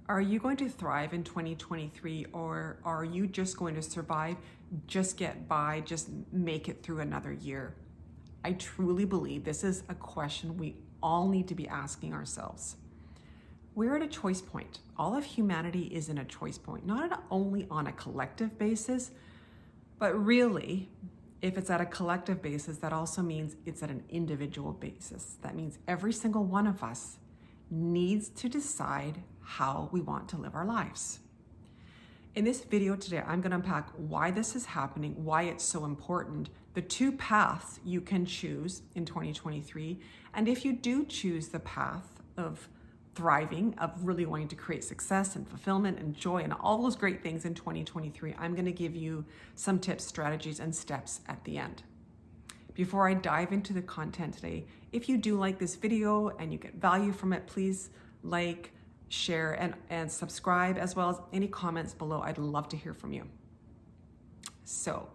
Are you going to thrive in 2023, or are you just going to survive, just get by, just make it through another year? I truly believe this is a question we all need to be asking ourselves. We're at a choice point. All of humanity is in a choice point, not only on a collective basis, but really, if it's at a collective basis, that also means it's at an individual basis. That means every single one of us needs to decide how we want to live our lives. In this video today, I'm going to unpack why this is happening, why it's so important, the two paths you can choose in 2023, and if you do choose the path of thriving, of really wanting to create success and fulfillment and joy and all those great things in 2023, I'm going to give you some tips, strategies, and steps at the end. Before I dive into the content today, if you do like this video and you get value from it, please like, share, and subscribe, as well as any comments below. I'd love to hear from you. So,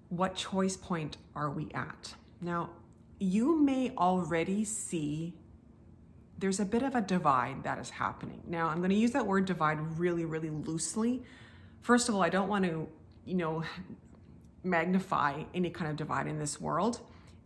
what choice point are we at? Now, you may already see there's a bit of a divide that is happening. Now, I'm going to use that word divide really, really loosely. First of all, I don't want to, magnify any kind of divide in this world.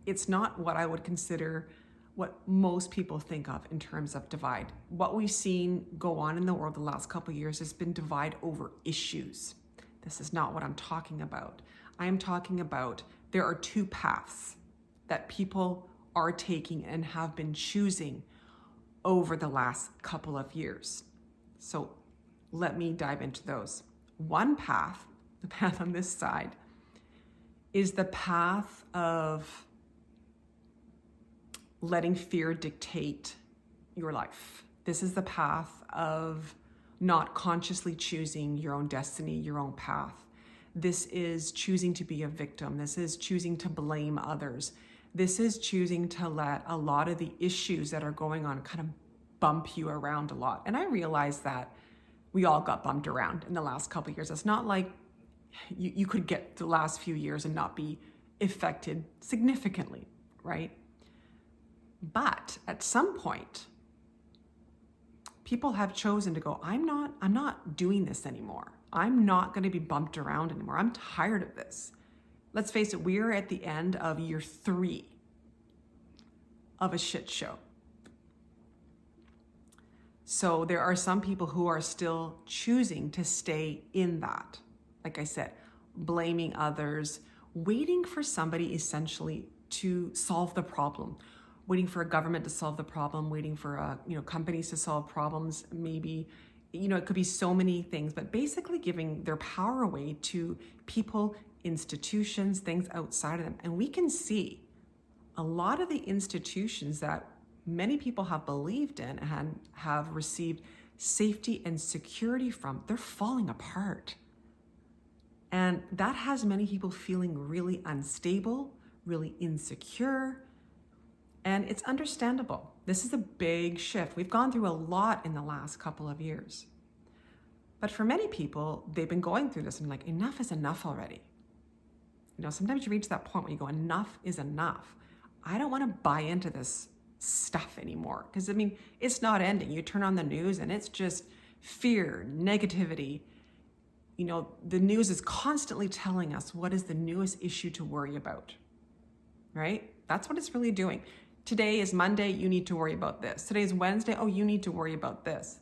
It's not what I would consider what most people think of in terms of divide. What we've seen go on in the world the last couple of years has been divide over issues. This is not what I'm talking about. I am talking about there are two paths that people are taking and have been choosing over the last couple of years. So let me dive into those. One path, the path on this side, is the path of letting fear dictate your life. This is the path of not consciously choosing your own destiny, your own path. This is choosing to be a victim. This is choosing to blame others. This is choosing to let a lot of the issues that are going on kind of bump you around a lot. And I realize that we all got bumped around in the last couple of years. It's not like you could get the last few years and not be affected significantly, right? But at some point, people have chosen to go, I'm not doing this anymore. I'm not going to be bumped around anymore. I'm tired of this. Let's face it, we're at the end of year 3 of a shit show. So there are some people who are still choosing to stay in that. Like I said, blaming others, waiting for somebody essentially to solve the problem, waiting for a government to solve the problem, waiting for companies to solve problems. Maybe, it could be so many things, but basically giving their power away to people, institutions, things outside of them. And we can see a lot of the institutions that many people have believed in and have received safety and security from, they're falling apart. And that has many people feeling really unstable, really insecure, and it's understandable. This is a big shift. We've gone through a lot in the last couple of years. But for many people, they've been going through this and like, enough is enough already. Sometimes you reach that point where you go, enough is enough. I don't want to buy into this stuff anymore. Because it's not ending. You turn on the news and it's just fear, negativity. The news is constantly telling us what is the newest issue to worry about, right? That's what it's really doing. Today is Monday, you need to worry about this. Today is Wednesday, oh, you need to worry about this.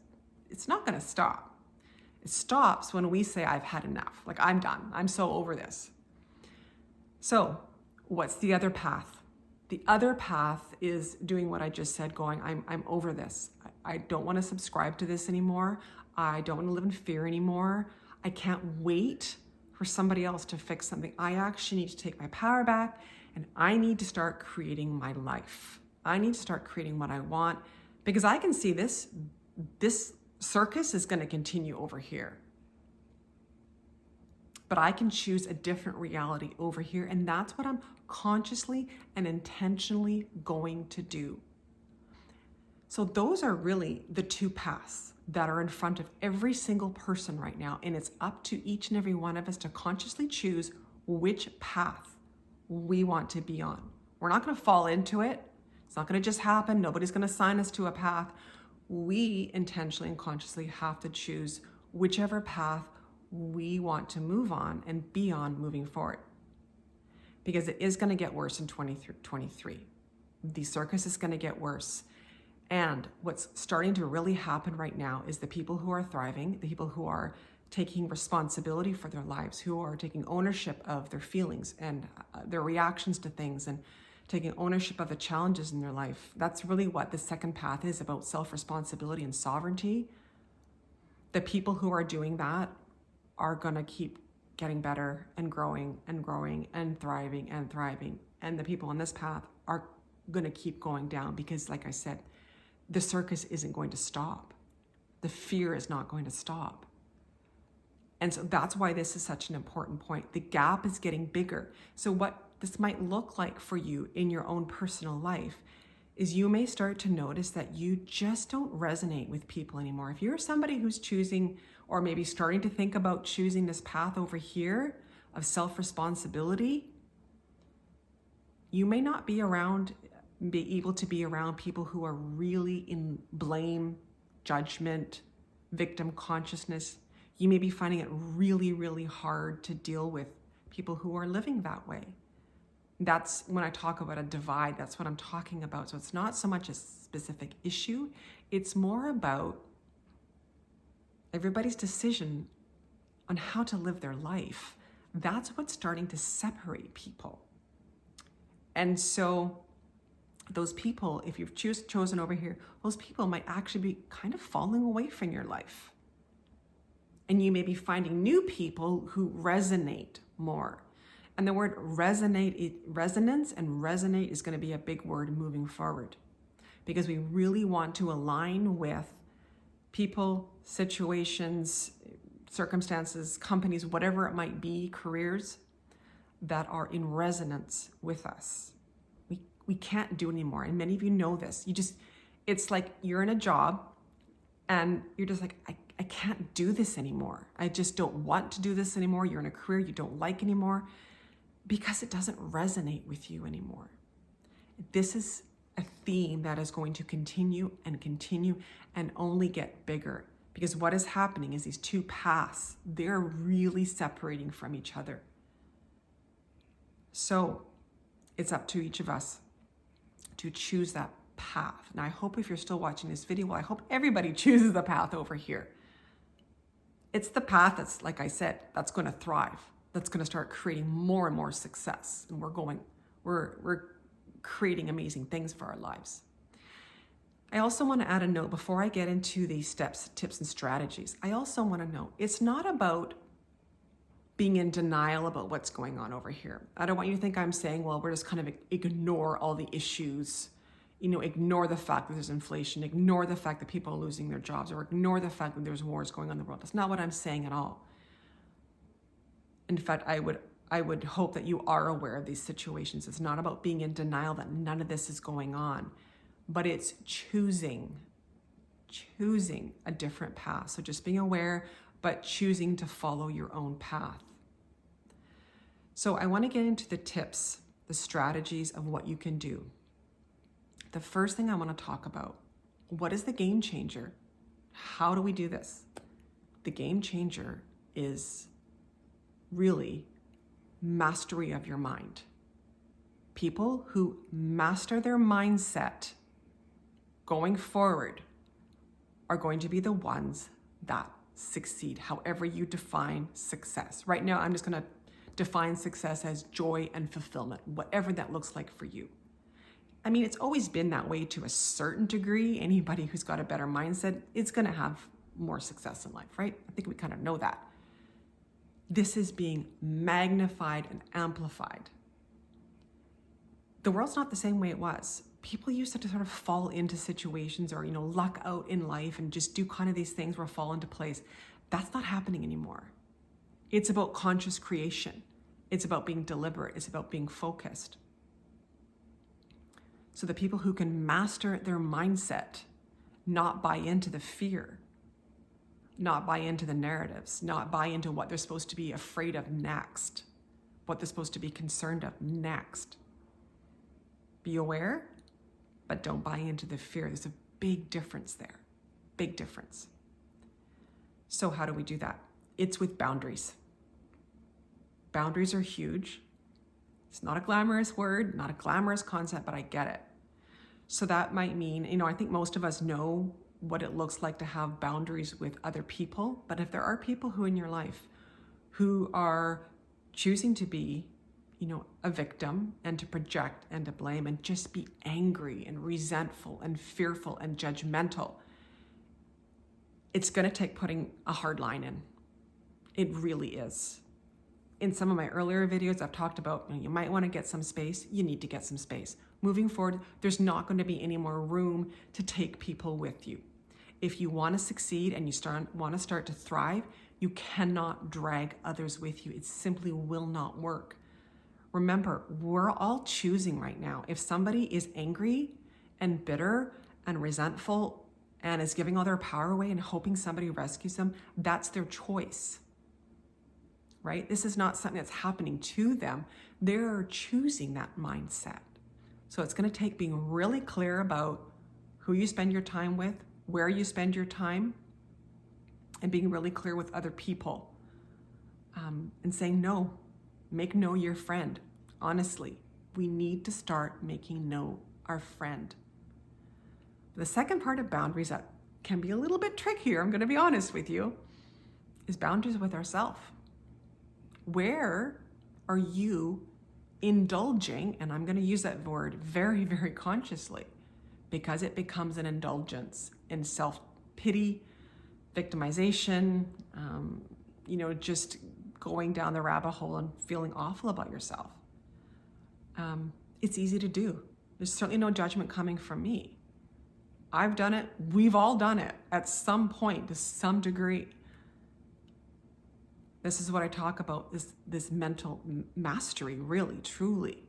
It's not going to stop. It stops when we say, I've had enough. Like, I'm done. I'm so over this. So what's the other path? The other path is doing what I just said, going, I'm over this. I don't want to subscribe to this anymore. I don't want to live in fear anymore. I can't wait for somebody else to fix something. I actually need to take my power back, and I need to start creating my life. I need to start creating what I want, because I can see this circus is going to continue over here. But I can choose a different reality over here, and that's what I'm consciously and intentionally going to do. So those are really the two paths that are in front of every single person right now. And it's up to each and every one of us to consciously choose which path we want to be on. We're not going to fall into it. It's not going to just happen. Nobody's going to assign us to a path. we intentionally and consciously have to choose whichever path we want to move on and be on moving forward. Because it is going to get worse in 2023. The circus is going to get worse. And what's starting to really happen right now is the people who are thriving, the people who are taking responsibility for their lives, who are taking ownership of their feelings and their reactions to things, and taking ownership of the challenges in their life. That's really what the second path is about: self-responsibility and sovereignty. The people who are doing that are going to keep getting better and growing and growing and thriving and thriving. And the people on this path are going to keep going down because, like I said, the circus isn't going to stop. The fear is not going to stop. And so that's why this is such an important point. The gap is getting bigger. So what this might look like for you in your own personal life is you may start to notice that you just don't resonate with people anymore. If you're somebody who's choosing, or maybe starting to think about choosing this path over here of self-responsibility, you may not be able to be around people who are really in blame, judgment, victim consciousness. You may be finding it really, really hard to deal with people who are living that way. That's when I talk about a divide, that's what I'm talking about. So it's not so much a specific issue, it's more about everybody's decision on how to live their life. That's what's starting to separate people. And so those people, if you've chosen over here, those people might actually be kind of falling away from your life. And you may be finding new people who resonate more. And the word resonance and resonate is going to be a big word moving forward, because we really want to align with people, situations, circumstances, companies, whatever it might be, careers that are in resonance with us. We can't do it anymore. And many of you know this. It's like you're in a job and you're just like, I can't do this anymore. I just don't want to do this anymore. You're in a career you don't like anymore because it doesn't resonate with you anymore. This is a theme that is going to continue and only get bigger, because what is happening is these two paths, they're really separating from each other. So it's up to each of us to choose that path. And I hope if you're still watching this video, well, I hope everybody chooses the path over here. It's the path that's, like I said, that's going to thrive, that's going to start creating more and more success. And we're creating amazing things for our lives. I also want to add a note before I get into the steps, tips, and strategies. I also want to note it's not about being in denial about what's going on over here. I don't want you to think I'm saying, well, we're just kind of ignore all the issues, ignore the fact that there's inflation, ignore the fact that people are losing their jobs, or ignore the fact that there's wars going on in the world. That's not what I'm saying at all. In fact, I would hope that you are aware of these situations. It's not about being in denial that none of this is going on, but it's choosing a different path. So just being aware, but choosing to follow your own path. So I want to get into the tips, the strategies of what you can do. The first thing I want to talk about, what is the game changer? How do we do this? The game changer is really mastery of your mind. People who master their mindset going forward are going to be the ones that succeed, however you define success. Right now, I'm just going to define success as joy and fulfillment, whatever that looks like for you. I mean, it's always been that way to a certain degree. Anybody who's got a better mindset is going to have more success in life, right? I think we kind of know that. This is being magnified and amplified. The world's not the same way it was. People used to sort of fall into situations or, luck out in life and just do kind of these things where fall into place. That's not happening anymore. It's about conscious creation. It's about being deliberate. It's about being focused. So the people who can master their mindset, not buy into the fear, not buy into the narratives, not buy into what they're supposed to be afraid of next, what they're supposed to be concerned of next. Be aware, but don't buy into the fear. There's a big difference there. Big difference. So how do we do that? It's with boundaries. Boundaries are huge. It's not a glamorous word, not a glamorous concept, but I get it. So that might mean, I think most of us know what it looks like to have boundaries with other people. But if there are people who in your life who are choosing to be, a victim and to project and to blame and just be angry and resentful and fearful and judgmental, it's going to take putting a hard line in. It really is. In some of my earlier videos, I've talked about, you might want to get some space. You need to get some space. Moving forward, there's not going to be any more room to take people with you. If you want to succeed and you want to start to thrive, you cannot drag others with you. It simply will not work. Remember, we're all choosing right now. If somebody is angry and bitter and resentful and is giving all their power away and hoping somebody rescues them, that's their choice, right? This is not something that's happening to them. They're choosing that mindset. So it's going to take being really clear about who you spend your time with, where you spend your time, and being really clear with other people, and saying no. Make no your friend. Honestly, we need to start making no our friend. The second part of boundaries that can be a little bit trickier, I'm going to be honest with you, is boundaries with ourselves. Where are you indulging, and I'm going to use that word very, very consciously, because it becomes an indulgence in self-pity, victimization, just going down the rabbit hole and feeling awful about yourself. It's easy to do. There's certainly no judgment coming from me. I've done it. We've all done it at some point to some degree. This is what I talk about, this mental mastery, really, truly.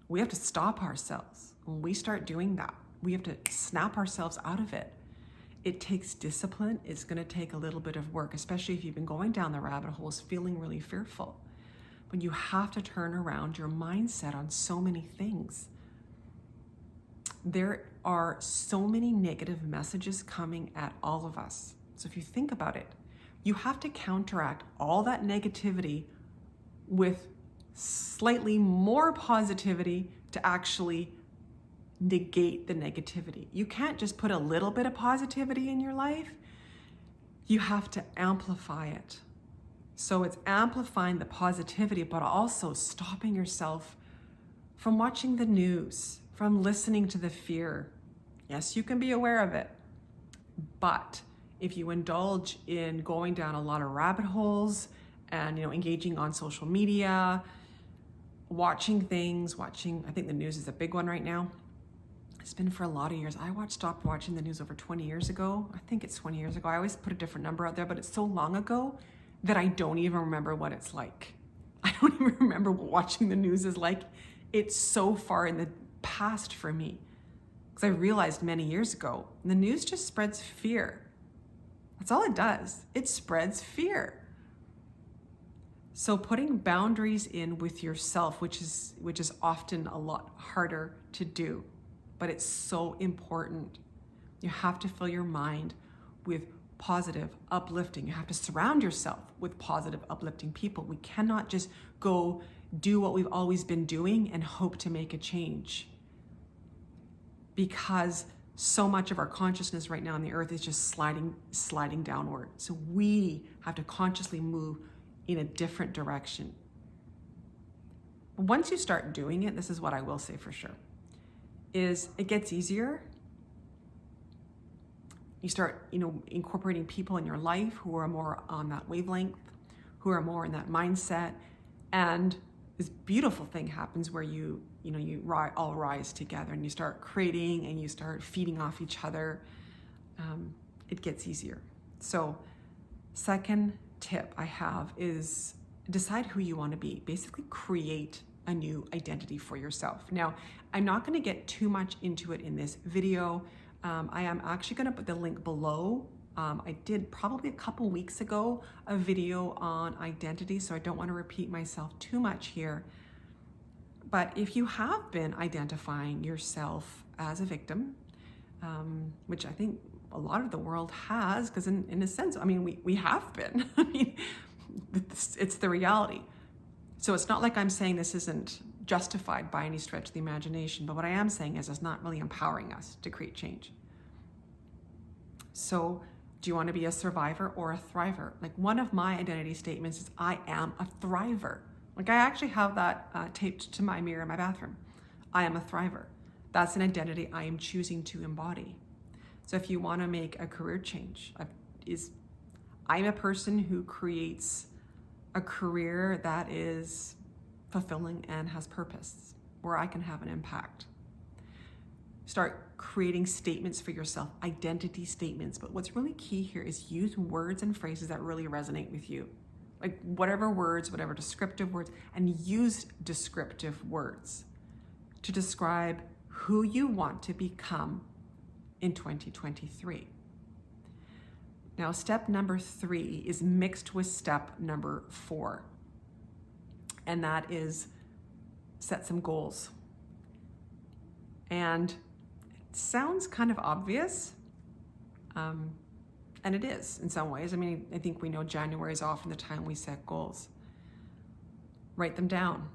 We have to stop ourselves. When we start doing that, we have to snap ourselves out of it. It takes discipline. It's going to take a little bit of work, especially if you've been going down the rabbit holes feeling really fearful. But you have to turn around your mindset on so many things. There are so many negative messages coming at all of us. So if you think about it, you have to counteract all that negativity with slightly more positivity to actually negate the negativity. You can't just put a little bit of positivity in your life. You have to amplify it. So it's amplifying the positivity, but also stopping yourself from watching the news, from listening to the fear. Yes, you can be aware of it, but if you indulge in going down a lot of rabbit holes and engaging on social media, watching, I think the news is a big one right now. It's been for a lot of years. I stopped watching the news over 20 years ago. I think it's 20 years ago. I always put a different number out there, but it's so long ago that I don't even remember what it's like. I don't even remember what watching the news is like. It's so far in the past for me. Because I realized many years ago, the news just spreads fear. That's all it does. It spreads fear. So putting boundaries in with yourself, which is often a lot harder to do, but it's so important. You have to fill your mind with positive, uplifting. You have to surround yourself with positive, uplifting people. We cannot just go do what we've always been doing and hope to make a change, because so much of our consciousness right now on the earth is just sliding downward. So we have to consciously move in a different direction. Once you start doing it, this is what I will say for sure, is it gets easier. You start, incorporating people in your life who are more on that wavelength, who are more in that mindset, and this beautiful thing happens where you all rise together and you start creating and you start feeding off each other. It gets easier. So, second tip I have is decide who you want to be. Basically, create a new identity for yourself. Now, I'm not going to get too much into it in this video. I am actually going to put the link below. I did probably a couple weeks ago a video on identity, so I don't want to repeat myself too much here. But if you have been identifying yourself as a victim, which I think a lot of the world has, because in a sense, I mean, we have been. I mean, it's the reality. So it's not like I'm saying this isn't justified by any stretch of the imagination, but what I am saying is it's not really empowering us to create change. So do you want to be a survivor or a thriver? Like, one of my identity statements is I am a thriver. Like, I actually have that taped to my mirror in my bathroom. I am a thriver. That's an identity I am choosing to embody. So if you want to make a career change, I'm a person who creates a career that is fulfilling and has purpose, where I can have an impact. Start creating statements for yourself, identity statements. But what's really key here is use words and phrases that really resonate with you. Like, whatever words, whatever descriptive words, and use descriptive words to describe who you want to become in 2023. Now, step number 3 is mixed with step number 4. And that is set some goals. And it sounds kind of obvious, and it is in some ways. I mean, I think we know January is often the time we set goals. Write them down.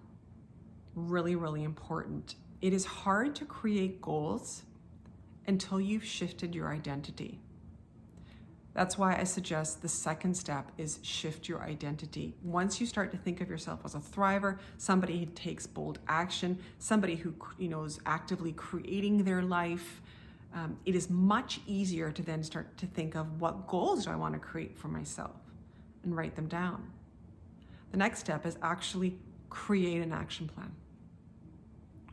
Really, really important. It is hard to create goals until you've shifted your identity. That's why I suggest the second step is shift your identity. Once you start to think of yourself as a thriver, somebody who takes bold action, somebody who is actively creating their life, it is much easier to then start to think of what goals do I want to create for myself and write them down. The next step is actually create an action plan.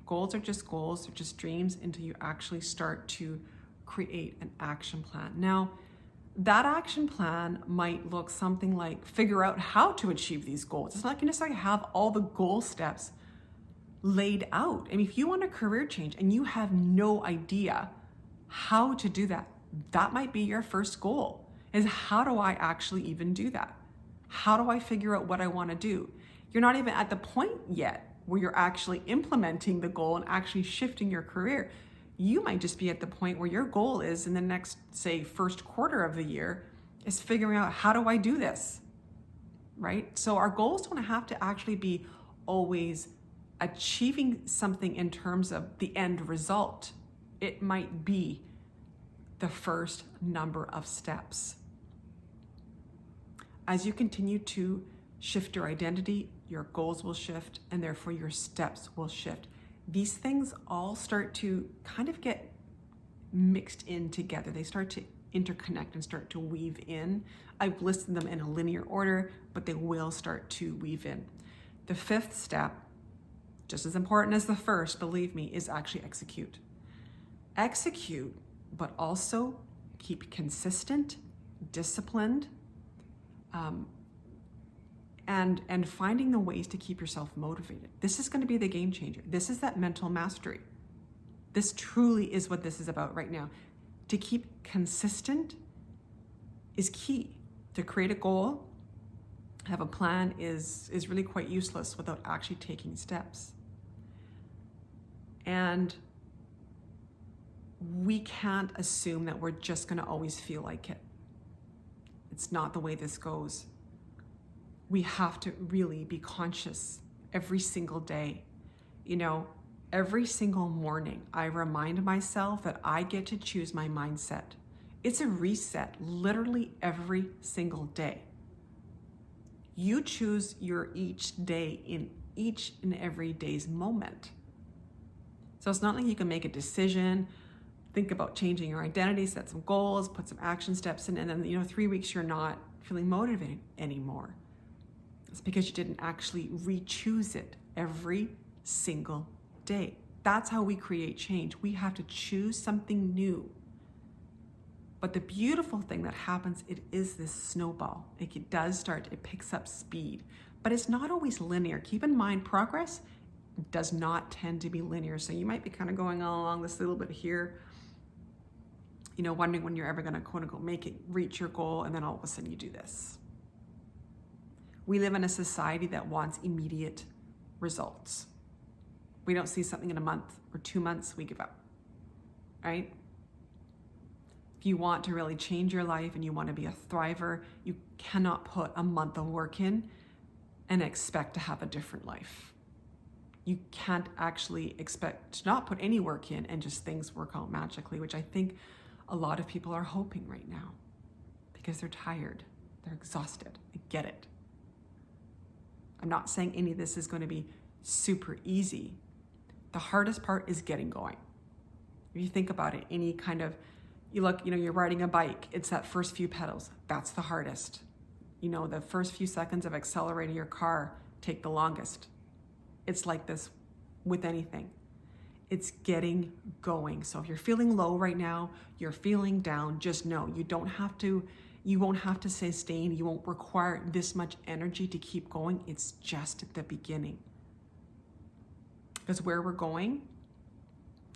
Goals are just goals, they're just dreams until you actually start to create an action plan. Now, that action plan might look something like figure out how to achieve these goals. It's not going to necessarily have all the goal steps laid out. I mean, if you want a career change and you have no idea how to do that, that might be your first goal, is how do I actually even do that? How do I figure out what I want to do? You're not even at the point yet where you're actually implementing the goal and actually shifting your career. You might just be at the point where your goal is in the next, say, first quarter of the year is figuring out, how do I do this, right? So our goals don't have to actually be always achieving something in terms of the end result. It might be the first number of steps. As you continue to shift your identity, your goals will shift, and therefore your steps will shift. These things all start to kind of get mixed in together. They start to interconnect and start to weave in. I've listed them in a linear order, but they will start to weave in. The fifth step, just as important as the first, believe me, is actually execute. Execute, but also keep consistent, disciplined, and finding the ways to keep yourself motivated. This is going to be the game changer. This is that mental mastery. This truly is what this is about right now. To keep consistent is key. To create a goal, have a plan is really quite useless without actually taking steps. And we can't assume that we're just going to always feel like it. It's not the way this goes. We have to really be conscious every single day. Every single morning, I remind myself that I get to choose my mindset. It's a reset literally every single day. You choose your each day in each and every day's moment. So it's not like you can make a decision, think about changing your identity, set some goals, put some action steps in, and then 3 weeks you're not feeling motivated anymore. It's because you didn't actually re-choose it every single day. That's how we create change. We have to choose something new. But the beautiful thing that happens, it is this snowball. It does start, it picks up speed, but it's not always linear. Keep in mind, progress does not tend to be linear. So you might be kind of going along this little bit here, wondering when you're ever going to quote unquote reach your goal, and then all of a sudden you do this. We live in a society that wants immediate results. We don't see something in a month or 2 months, we give up, right? If you want to really change your life and you want to be a thriver, you cannot put a month of work in and expect to have a different life. You can't actually expect to not put any work in and just things work out magically, which I think a lot of people are hoping right now because they're tired, they're exhausted. I get it. I'm not saying any of this is going to be super easy. The hardest part is getting going. If you think about it, any kind of, you're riding a bike, it's that first few pedals, that's the hardest. The first few seconds of accelerating your car take the longest. It's like this with anything. It's getting going. So if you're feeling low right now, you're feeling down, just know you won't have to sustain, you won't require this much energy to keep going. It's just at the beginning. Because where we're going,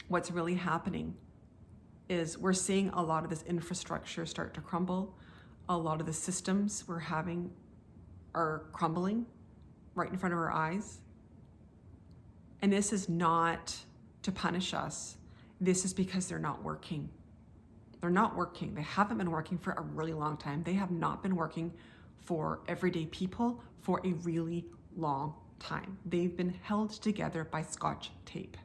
what's really happening is we're seeing a lot of this infrastructure start to crumble. A lot of the systems we're having are crumbling right in front of our eyes. And this is not to punish us. This is because they're not working. They're not working. They haven't been working for a really long time. They have not been working for everyday people for a really long time. They've been held together by Scotch tape.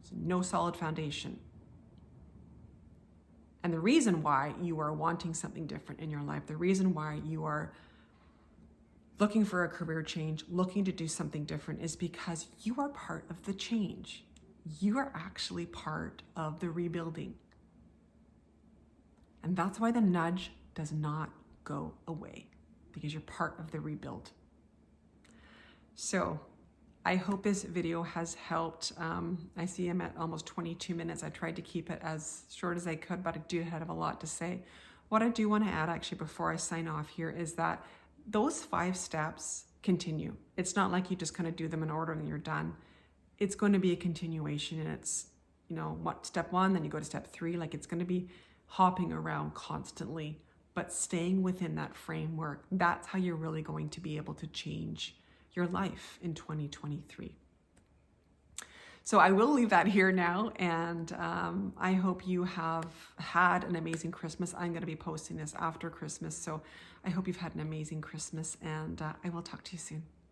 There's no solid foundation. And the reason why you are wanting something different in your life, the reason why you are looking for a career change, looking to do something different, is because you are part of the change. You are actually part of the rebuilding. And that's why the nudge does not go away, because you're part of the rebuild. So I hope this video has helped. I see I'm at almost 22 minutes. I tried to keep it as short as I could, but I do have a lot to say. What I do want to add actually before I sign off here is that those 5 steps continue. It's not like you just kind of do them in order and you're done. It's going to be a continuation, and it's, step 1, then you go to step 3. Like, it's going to be hopping around constantly, but staying within that framework. That's how you're really going to be able to change your life in 2023. So I will leave that here now, and I hope you have had an amazing Christmas. I'm going to be posting this after Christmas, so I hope you've had an amazing Christmas, and I will talk to you soon.